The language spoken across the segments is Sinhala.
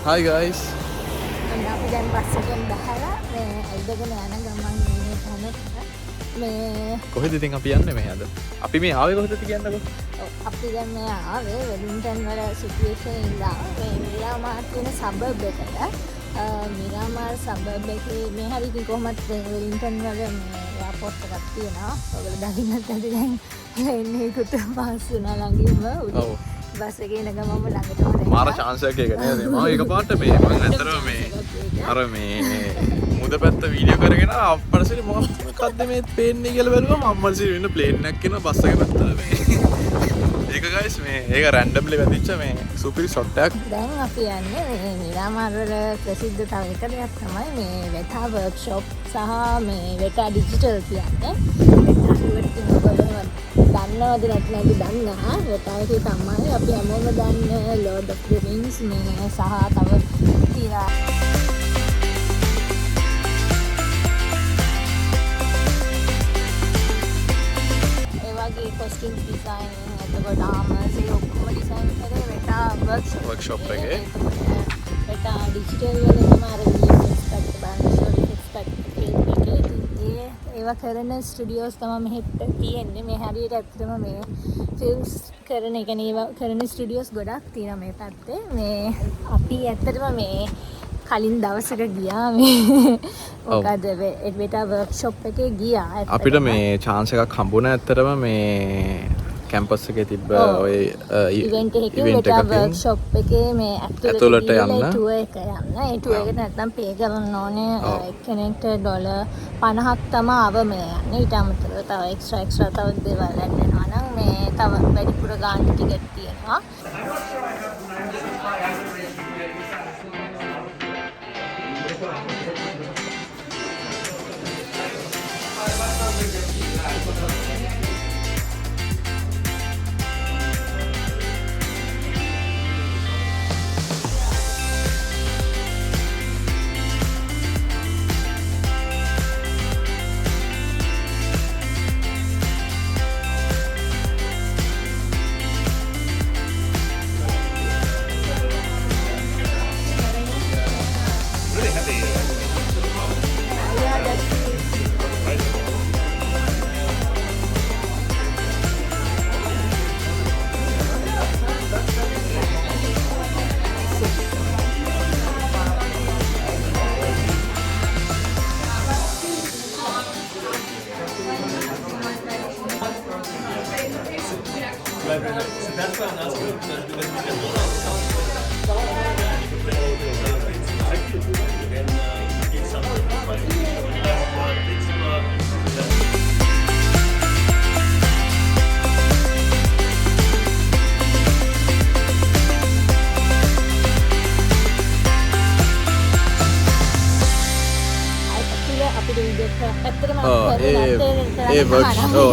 Hi guys. අපි දැන් බස් එකෙන් බහලා මේ ඇවිදගෙන යන ගමන් ඉන්නේ තැනට මේ කොහෙද ඉතින් අපි යන්නේ මේ අද? අපි මේ ආවේ කොහෙදද කියන්නකෝ? අපි දැන් මේ ආවේ වෙලින්ටන් වල සිටුේෂන් ඉඳලා මේ මිරාමාර් කියන සබර්බ් එකට මිරාමාර් සබර්බ් එකේ මේ හරි ඉතින් කොහොමද වෙලින්ටන් වල මේ එයාපෝට් එකක් තියෙනවා. ඔයගොල්ලෝ දකින්නත් ඇති දැන් එන්නේ කුට පාස් වුණා ළඟින්ම උදේ බස් එකේ එන ගමන්ම ළඟටම මාර chance එකක් එක නේද? මම එකපාරට මේ මම ඇත්තටම මේ අර මේ මුද පැත්ත වීඩියෝ කරගෙන අප්පරසිරි මොකක්ද මේ පේන්නේ කියලා බැලුවම අම්මල්සිරි වෙන ප්ලේන් එකක් එනවා බස් එක පැත්තට මේ. ඒක guys මේ ඒක රැන්ඩම්ලි වැදිච්ච මේ සුපිරි ෂොට් එකක්. දැන් අපි යන්නේ මේ මිරාමාර් වල ප්‍රසිද්ධ තව එක දෙයක් තමයි මේ Wētā workshop සහ මේ Wētā digital කියන්නේ. දන්නවද නැත්නම් දන්නා Wētā එකේ තමයි අපි හැමෝම දන්න Lord of the Rings මේ සහ තව තියලා costume designing එතකොට armors ඒ ඔක්කොම design කරේ Wētā workshop එකේ. Wētā digital වල තමයි අර expect බලන්න expect එකේ ඒවා කරන ස්ටුඩියෝස් තමයි මෙහෙත් තියෙන්නේ. මේ හරියට ඇත්තටම මේ ෆිල්ම්ස් කරන එක නේ ඒවා කරන ස්ටුඩියෝස් ගොඩක් තියෙනවා මේ පැත්තේ. මේ අපි ඇත්තටම මේ කලින් දවසක ගියා මේ මොකද Wētā workshop එකේ ගියා. අපිට මේ chance එකක් හම්බුණා ඇත්තටම මේ කැම්පස් එකේ තිබ්බ ඔය ඉවෙන්ට් එකේ Wētā workshop එකේ මේ ඇතුළට යන්න ටුවර් එක යන්න. ඒ ටුවර් එකට නැත්නම් පේ කරන්න ඕනේ එක්කෙනෙක්ට $50ක් තමයි අවම යන්නේ. ඊට අමතරව තව එක්ස්ට්‍රා තව දේවල් ඇඩ් වෙනවා නම් මේ තව වැඩිපුර ගාන ටිකට් තියෙනවා.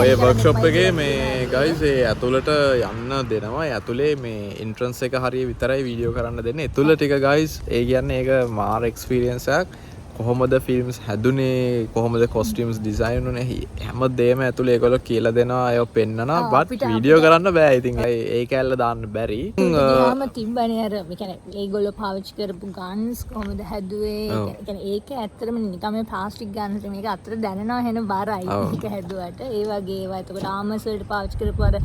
ඒ වර්ක්ෂොප් එකේ මේ ගයිස් ඒ ඇතුළට යන්න දෙනවා. ඒ ඇතුලේ මේ එන්ට්‍රන්ස් එක හරිය විතරයි වීඩියෝ කරන්න දෙන්නේ. ඇතුළ ටික ගයිස් ඒ කියන්නේ ඒක මාර එක්ස්පීරියන්ස් එකක්. කොහොමද ෆිල්ම්ස් හැදුනේ, කොහොමද කොස්ටියුම්ස් ඩිසයින් වුනේ, හැමදේම ඇතුලේ ඒගොල්ලෝ කියලා දෙනවා. ඒව පෙන්නනවා. බට් වීඩියෝ කරන්න බෑ. ඉතින් ඒ කැල්ල දාන්න බැරි. තාම තිබ්බනේ අර ඒ කියන්නේ ඒගොල්ලෝ පාවිච්චි කරපු ගන්ස් කොහොමද හැදුවේ. ඒ කියන්නේ ඒක ඇත්තටම නිකන් මේ ප්ලාස්ටික් ගන්ස් මේක අතට දැනෙනවා වෙන බරයි. ඒක හැදුවට ඒ වගේ ඒවා එතකොට ආමර්ස් වලට පාවිච්චි කරපු අර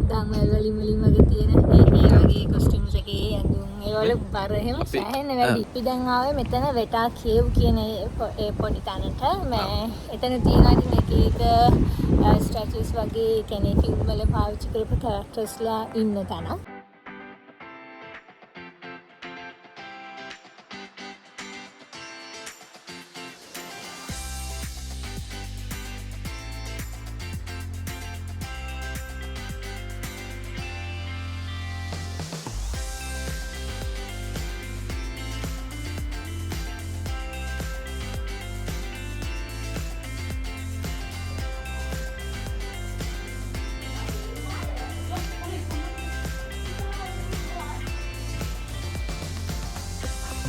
දඟල් වලින් වගේ තියෙන ඒ වගේ කොස්ටියුම්ස් එකේ ඇඳුම් ඒවල බර එහෙම සෑහෙන වැඩි. අපි දැන් ආවේ මෙතන Wētā Cave කියන ඒ පොඩි තැනට. මේ එතන තියෙනවා ඉතින් එක ස්ටැචුස් වගේ කෙනෙක් ෆිල්ම් වල පාවිච්චි කරපු කැරක්ටර්ස්ලා ඉන්න තැන.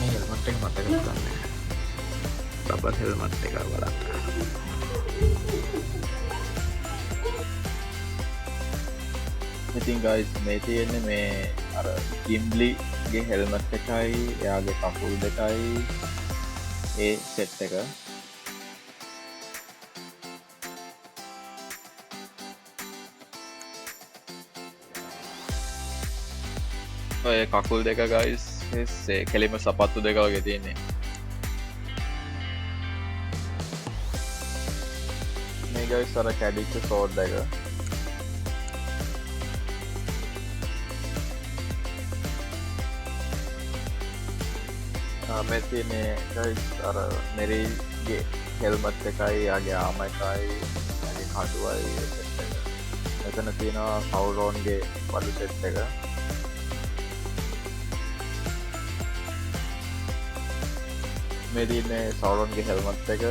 හෙල්මට් එක මතක ගන්න. රබර් හෙල්මට් එක බලන්න. ඉතින් guys මේ තියෙන්නේ මේ අර ගිම්බ්ලි ගේ හෙල්මට් එකයි එයාගේ කකුල් දෙකයි ඒ සෙට් එක ඔය කකුල් දෙක ගයිස් කෙලිම සපත්තු දෙක වගේ තියෙන්නේ මේ ගයිස් අර කැඩිච්ච සෝඩ් එක මේ තියෙන්නේ ගයිස් අර මෙරීගේ හෙල්මට් එකයි යාගේ ආම එකයි යාගේ කඩුවයි එතන තියෙනවා සවුරෝන්ගේ වඩු සෙට් එක මේ තියෙන්නේ සවුරෝන්ගේ හෙල්මට් එක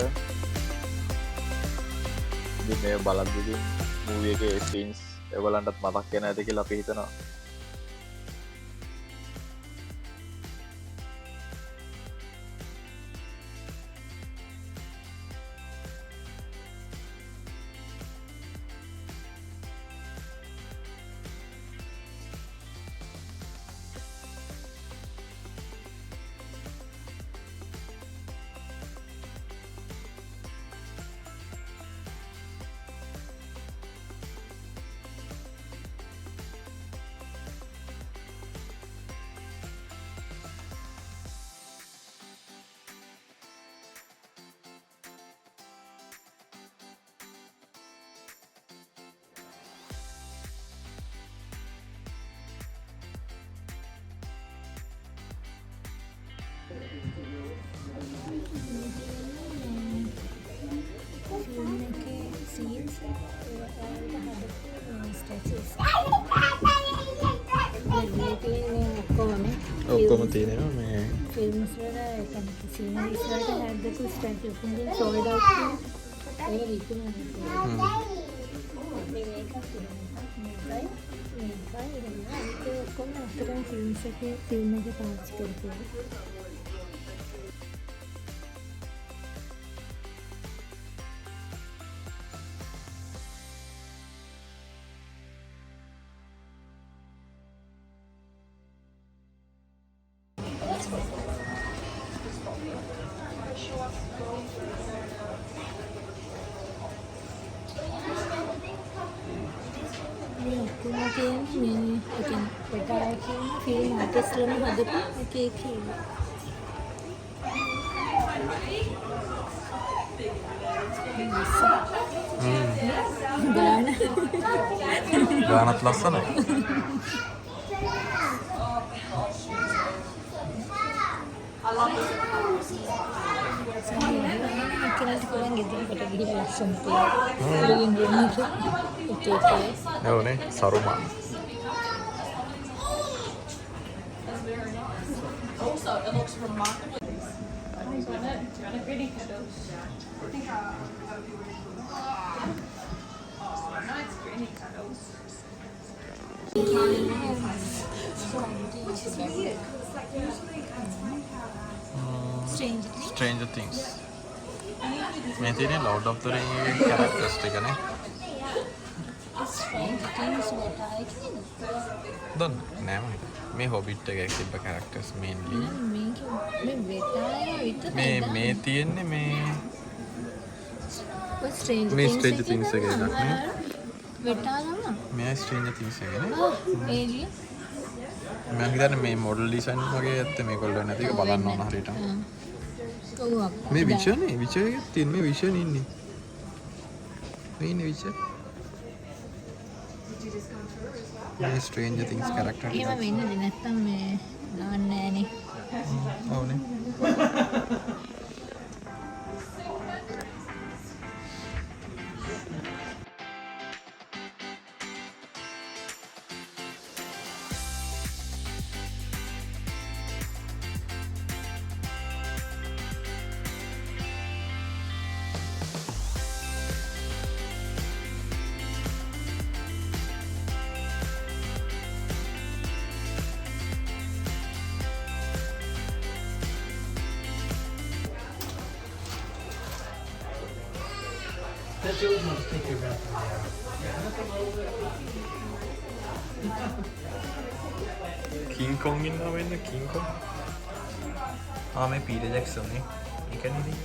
ඉතින් මේ බලද්දී මූවී එකේ සීන්ස් ඒගොල්ලන්ටත් මතක් වෙන ඇති කියලා අපි හිතනවා ඔක්කොම තියෙනවා මේ ෆිල්ම්ස් වල يعني සීනරිස් වලට හැදපු ස්ටැචුස් වලින් සෝල්ඩ් අවුට් ඒක විකුණනවා මේක ඔක්කොම අතරම ෆිල්ම්ස් එකේ ෆිල්ම් එක පාවිච්චි කරලා film artist lana hadapu cake ගානත් ලස්සනයි කිරල්ට පුළුවන් ගෙදරකට ගිහින් ලස්සන තියෙනවා නේ සරුමා Also, it looks remarkably. Do you want a gritty candles? I think oh, nice gritty candles. Stranger Things. මේ තියෙන්නේ Lord of the Rings characters ටිකනේ. Stranger Things දන්න නෑ මම මේ Hobbit එකේ තිබ්බ characters mainly. මේ Wētā විතර මේ තියෙන්නේ මේ Stranger Things එකේ එකක් නේ. Wētā නම මේ Stranger Things එකේ නේ. ඒලිය මම හිතන්නේ මේ model design වගේ ඇත්තේ මේගොල්ලෝ නැති එක බලන්න ඕන හරියට. මේ විෂන් එකේ තියෙන මේ විෂන් ඉන්නේ. මේ ඉන්නේ විෂන්. මේ Stranger Things character. ඒව වෙන්නද නැත්තම් මේ දාන්න නෑනේ. ඔව්නේ. That's yours must take your breath away. King Kong ඉන්නවා වෙන්න King Kong. මේ පීටර් ජැක්සන් නේ. ඒකනේ ඉතින්.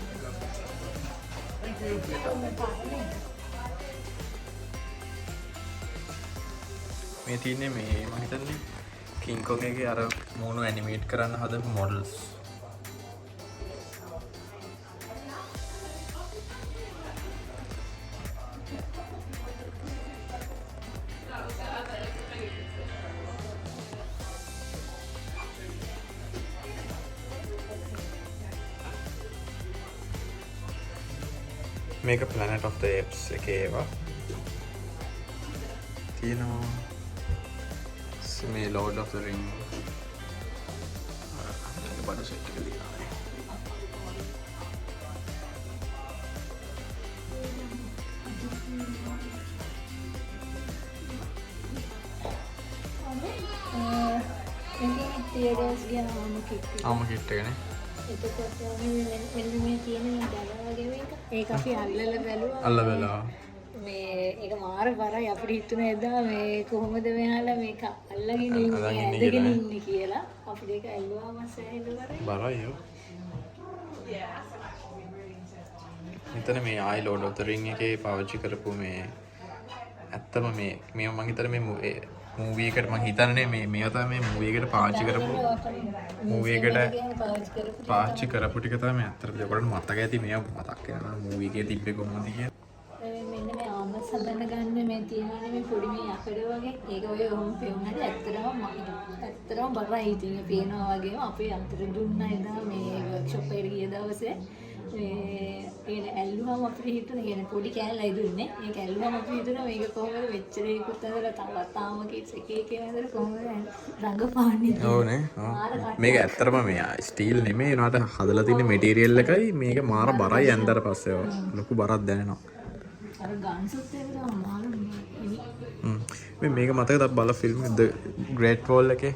මේ තියෙන්නේ මේ මම හිතන්නේ King Kong එකේ අර මූණු ඇනිමේට් කරන්න හදපු මොඩල්ස්. මේක Planet of the Apes එකේ ඒවා තියෙනවා. මේ Lord of the Ring බඩ සෙට් එක දිනවා. තියටර්ස් ගියාම කිට් එකනේ. එතකොට මෙන්න මේ තියෙන මේ බැල වගේ මේක ඒක අපි අල්ලලා බැලුවා. මේ ඒක මාර බරයි අපිට හිතුනේ එදා මේ කොහොමද මෙයාලා මේක අල්ලගෙන ඉන්නේ කියලා අපිට ඒක ඇල්ලුවාම සෑහෙන බරයි. මෙතන මේ ආයි Lord of the Ring එකේ පාවිච්චි කරපු මේ ඇත්තම මේ මම හිතන්නේ මේ මූවී එකට මම හිතන්නේ මේවා තමයි මේ මූවී එකට පාවිච්චි කරපු මූවී එකට පාවිච්චි කරපු ටික තමයි ඇත්තට ඔයගොල්ලන්ට මතක ඇති මේවා මතක් වෙනවා මූවී එකේ තිබ්බේ කොහොමද කියලා. මෙන්න මේ ආමස් හදන්න ගන්න මේ තියෙනවානේ මේ පොඩි මේ යකඩ වගේ ඒක ඔය ඔහොම පෙවුනට ඇත්තටම බරයි ඉතින් පේනවා වගේම අපේ අතට දුන්නා එදා මේ වර්ක්ෂොප් එකට ගිය දවසේ මේ ඇල්ලුවම අපිට හිතුණා කියන්නේ පොඩි කෑල්ලයි දුන්නේ ඒක ඇල්ලුවම අපිට හිතුණා මේක කොහොමද මෙච්චර ඒකුත් අදලා තවත් ආම කිට්ස් එක ඇදලා කොහොමද රංගපාන්නේ. ඕනේ. මේක ඇත්තටම මේ ස්ටීල් නෙමෙයි උනාට හදලා තියෙන මැටීරියල් එකයි මේක මාර බරයි ඇන්දර පස්සේ ලොකු බරක් දැනෙනවා. අර ගන්සුත් එක මාරු මේක මතකද බල ෆිල්ම් The Great Wall එකේ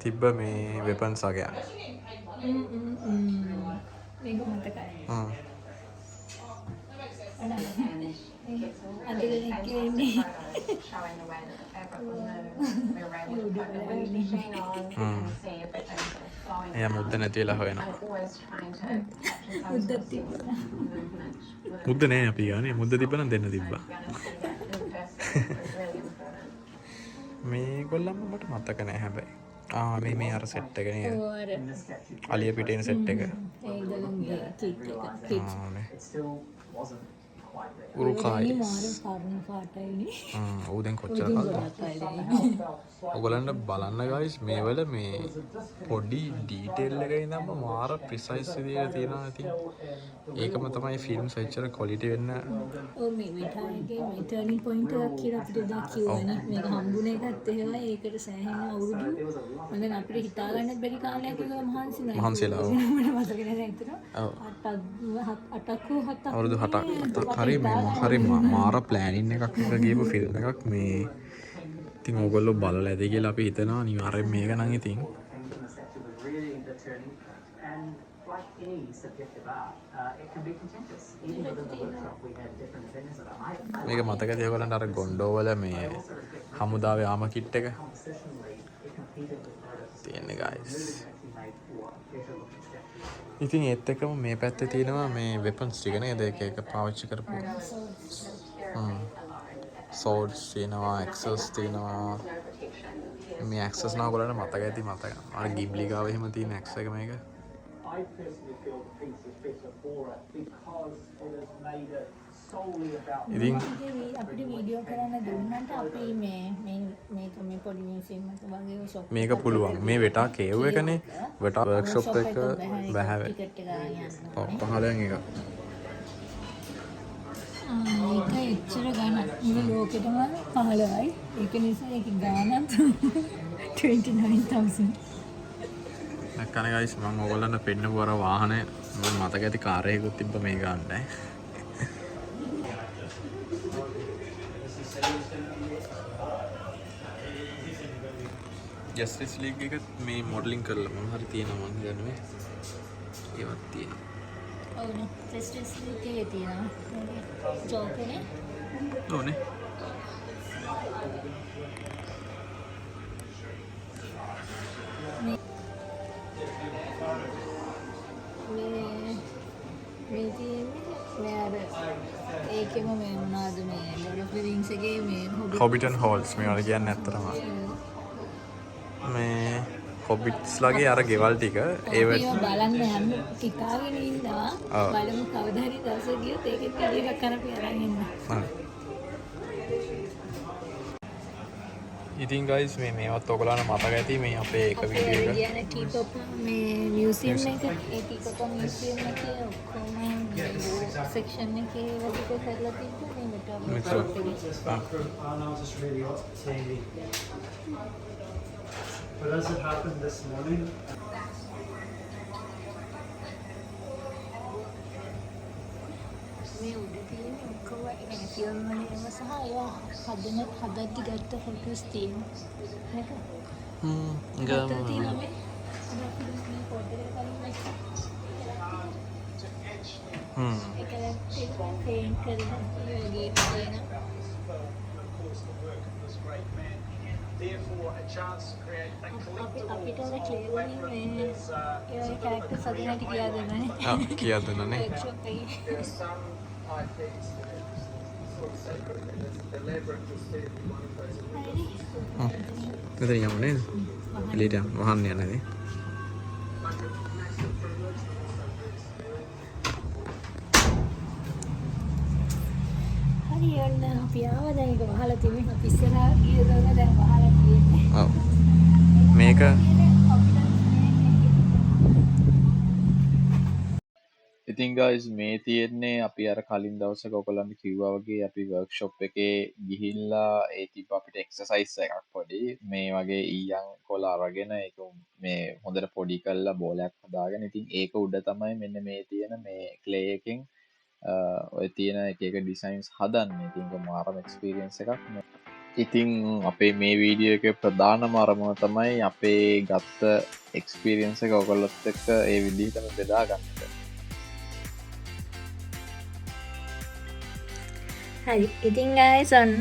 තිබ්බ මේ වෙපන්ස් වගේ. මේක මතකයි. එයා මුද්ද නැති වෙලා හොයනවා. මුද්ද නෑ අපි ගානේ මුද්ද තිබ්බනම් දෙන්න තිබ්බා. මේගොල්ලන්ම මට මතක නෑ හැබැයි. මේ අර සෙට් එක නේද? අලිය පිටේන සෙට් එක. උරුකායි. ඌ දැන් කොච්චර කල්ද? ඔයගොල්ලන්ට බලන්න guys මේවල මේ පොඩි ඩීටේල් එක ඉඳන්ම මාර ප්‍රිසයිස් විදියට තියෙනවා ඉතින්. ඒකම තමයි ෆිල්ම්ස් එච්චර ක්වොලිටි වෙන්න. ඔව් මේ Wētāගේ මේ ටර්නින් පොයින්ට් එකක් කියලා අපිට එදා කිව්වනේ. මේක හම්බුනේ එකත් එහෙමයි. ඒකට සෑහෙන අවුරුදු මම දැන් අපිට හිතා ගන්න බැරි කාලයක් ඒක මහන්සි නෑ. මහන්සිලා. ඔව්. මට මතක නෑ ඇත්තට. 8ක් අවුරුදු 7ක් හරි මාර ප්ලෑනින් එකක් එක ගියපු ෆිල්ම් එකක් මේ ඉතින් ඕගොල්ලෝ බලලා ඇති කියලා අපි හිතනවා අනිවාර්යෙන් මේක නම් ඉතින් මේක මතකද ඔයගොල්ලන්ට අර ගොන්ඩෝ වල මේ හමුදාවේ ආම කිට් එක තියෙන්නේ guys. ඉතින් ඒත් එක්කම මේ පැත්තේ තියෙනවා මේ වෙපන්ස් ටික නේද එක එක පාවිච්චි කරපු swords තියෙනවා axes තියෙනවා මේ axes නා ඔයගොල්ලන්ට මතක ඇති මතක අර ගිබ්ලි ගාව එහෙම තියෙන axe එක මේක ඉතින් අපිට වීඩියෝ කරන්න දුන්නට අපි මේක මේ පොඩි මියුසියම් එක වගේ ෂොප් මේක පුළුවන් මේ Wētā කේව් එකනේ Wētā වර්ක්ෂොප් එක බෑවේ පහලෙන් එක ඒක එච්චර ගණන් මේ ලෝකෙටම 15යි ඒක නිසා ඒක ගානක් 29000 නැක්කනේ guys මම ඕගොල්ලන්ට පෙන්නපු අර වාහනේ මම මතක ඇති කාර් එකකුත් තිබ්බ මේ ගන්න ජස්ටිස් ලීග් එක මේ මොඩලින් කරලා මම හරි තියෙනවා මම දන්නේ ඒවත් තියෙනවා ඔව්නේ ජස්ටිස් ලීග් එකේ තියෙනවා ජෝකනේ මේ තියෙන්නේ මේ අර ඒකෙම මේ මොනවද මේ Lord of the Rings එකේ මේ Hobbiton Halls මේවට කියන්නේ ඇත්තටම. මේ Hobbits ලගේ අර ගෙවල් ටික ඒවට බලන්න යන්න හිතාගෙන ඉන්නවා. බලමු කවදා හරි දවසක ගියොත් ඒකෙත් වීඩියෝ එකක් කරපු අරන් එන්න. ඉතින් guys මේවත් ඔයගොල්ලන්ට මතක ඇති මේ අපේ එක වීඩියෝ එක කියන්නේ ටීපොප් මේ මියුසියම් එක ඒ ටීපොප් මියුසියම් එකේ ඔක්කොම සෙක්ෂන් එකේ වගේ කරලා තිබ්බා මේ Oh, no, just radio TV. But as it happened this morning, මේ උඩ තියෙන ඔක්කොම يعني ෆිල්ම් වලින්ම සහ ඒවා හදද්දි ගත්ත ෆොටෝස් තියෙනවා නේද? Therefore, a chance to create a collectible අපිට අර ක්ලේ වලින් මේ ඒ කැරක්ටර්ස් හදන්නට කියා දෙනවනේ. කියා දුන්නානේ. වර්ක්ෂොප් එකේ. there's some IPs sort of sacred. The labyrinth is certainly one of those. මෙතන යමු නේද? එළියට වහන්න යන්නේ නේ. හරි යන්න අපි ආවා දැන් ඒක වහලා තියෙනවා. අපි ඉස්සරහා ගිය දවස් දැන් වහලා තියෙන්නේ. ඔව්. මේක ඉතින් guys මේ තියෙන්නේ අපි අර කලින් දවසක ඔයගොල්ලන්ට කිව්වා වගේ අපි වර්ක්ෂොප් එකේ ගිහිල්ලා ඒ තිබ්බ අපිට එක්සර්සයිස් එකක් පොඩි මේ වගේ ඊයන් කොළ අරගෙන ඒක මේ හොඳට පොඩි කරලා බෝලයක් හදාගෙන ඉතින් ඒක උඩ තමයි මෙන්න මේ තියෙන මේ ක්ලේ එකෙන් ඔය තියෙන එක එක ඩිසයින්ස් හදන්නේ. ඉතින් ඒක මාරම එක්ස්පීරියන්ස් එකක්. ඉතින් අපේ මේ වීඩියෝ එකේ ප්‍රධානම අරමුණ තමයි අපේ ගත්ත එක්ස්පීරියන්ස් එක ඔයගොල්ලොත් එක්ක ඒ විදිහටම බෙදා ගන්න එක. හරි ඉතින් guys ඔන්න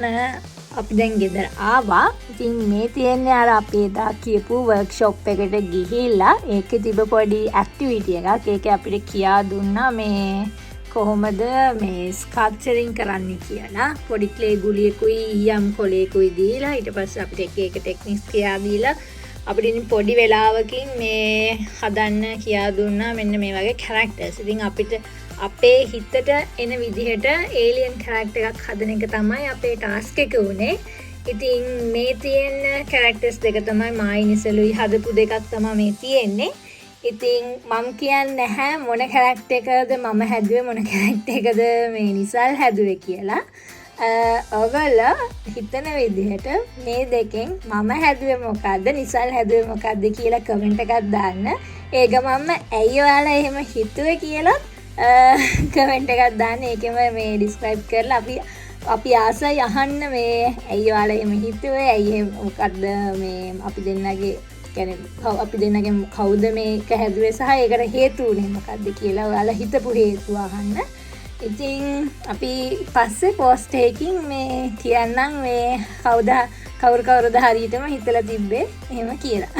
අපි දැන් ගෙදර ආවා. ඉතින් මේ තියෙන්නේ අර අපි එදා කියපු වර්ක්ෂොප් එකට ගිහිල්ලා ඒකේ තිබ්බ පොඩි ඇක්ටිවිටි එකක්. ඒකේ අපිට කියා දුන්නා මේ කොහොමද මේ ස්කල්ප්චරින් කරන්න කියලා. පොඩි ක්ලේ ගුලියකුයි ඊයම් කොලේකුයි දීලා ඊට පස්සේ අපිට එක එක ටෙක්නික්ස් කියා දීලා අපිට ඉතින් පොඩි වෙලාවකින් මේ හදන්න කියා දුන්නා මෙන්න මේ වගේ කැරක්ටර්ස්. ඉතින් අපිට අපේ හිතට එන විදිහට ඒලියන් කැරක්ටර් එකක් හදන එක තමයි අපේ ටාස්ක් එක උනේ. ඉතින් මේ තියෙන කැරක්ටර්ස් දෙක තමයි මායි නිසලුයි හදපු දෙකක් තමයි මේ තියෙන්නේ. ඉතින් මම කියන්නේ නැහැ මොන කැරක්ටර් එකද මම හැදුවේ මොන කැරක්ටර් එකද මේ නිසල් හැදුවේ කියලා. ඔයගොල්ලෝ හිතන විදිහට මේ දෙකෙන් මම හැදුවේ මොකද්ද නිසල් හැදුවේ මොකද්ද කියලා කමෙන්ට් එකක් දාන්න. ඒක මම ඇයි ඔයාලා එහෙම හිතුවේ කියලා කමෙන්ට් එකක් දාන්න. ඒකෙම මේ ඩිස්ක්‍රයිබ් කරලා අපි ආසයි අහන්න මේ ඇයි ඔයාලා එහෙම හිතුවේ ඇයි මොකද්ද මේ අපි දෙන්නගේ කියන්නේ අපි දෙන්නගේ කවුද මේක හැදුවේ සහ ඒකට හේතු උනේ මොකද්ද කියලා ඔයාලා හිතපු හේතුව අහන්න. ඉතින් අපි පස්සේ පෝස්ට් එකකින් මේ කියන්නම් මේ කවුරුද හරියටම හිතලා තිබ්බේ එහෙම කියලා.